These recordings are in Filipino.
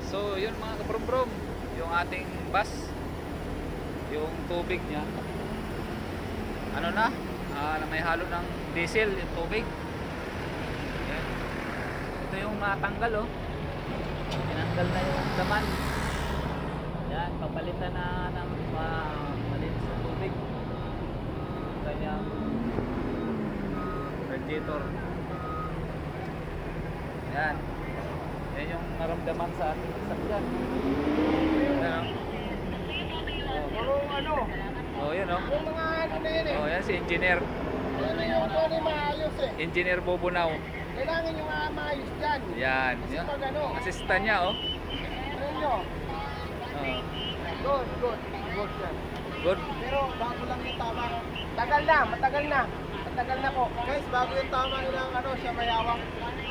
So yun mga kabrom-brom, yung ating bus, yung tubig niya ano na, may halo ng diesel yung tubig. Yan. Ito yung natanggal oh. Tinanggal na yung laman. Yan, papalitan na ng malinis na tubig. Kanyang radiator. Yan. Yan yung naramdaman sa ating sasakyan. Ano? Oh, yan oh. Yung mga ano na yan eh. Oh, yan si engineer. Yan yung ano ni maayos eh. Engineer Bobonaw. Kailangan yung maayos dyan. Yan. Kasi Yan. pag ano, Assistant niya oh. ano nyo? Oh. Good, good. Good yan. Good. Pero bago lang yung tama. Tagal na, matagal na. Matagal na po. Guys, bago yung tama nilang ano, siya mayawang.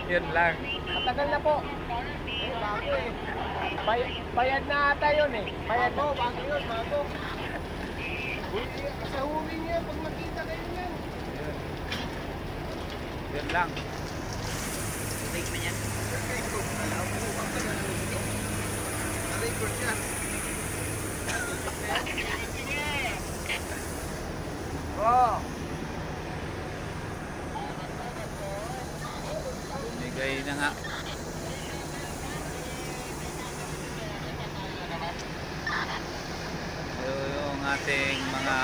Yun lang. Matagal na po. Eh, bago eh. Bayad na ata yun eh. Bayad na. Bago yun, bago. Sa huling niya, pag makita kayo niyan. Yun. Yun lang. Take na yan. Na-record yan. Oh. Bigay na nga. Yung ating mga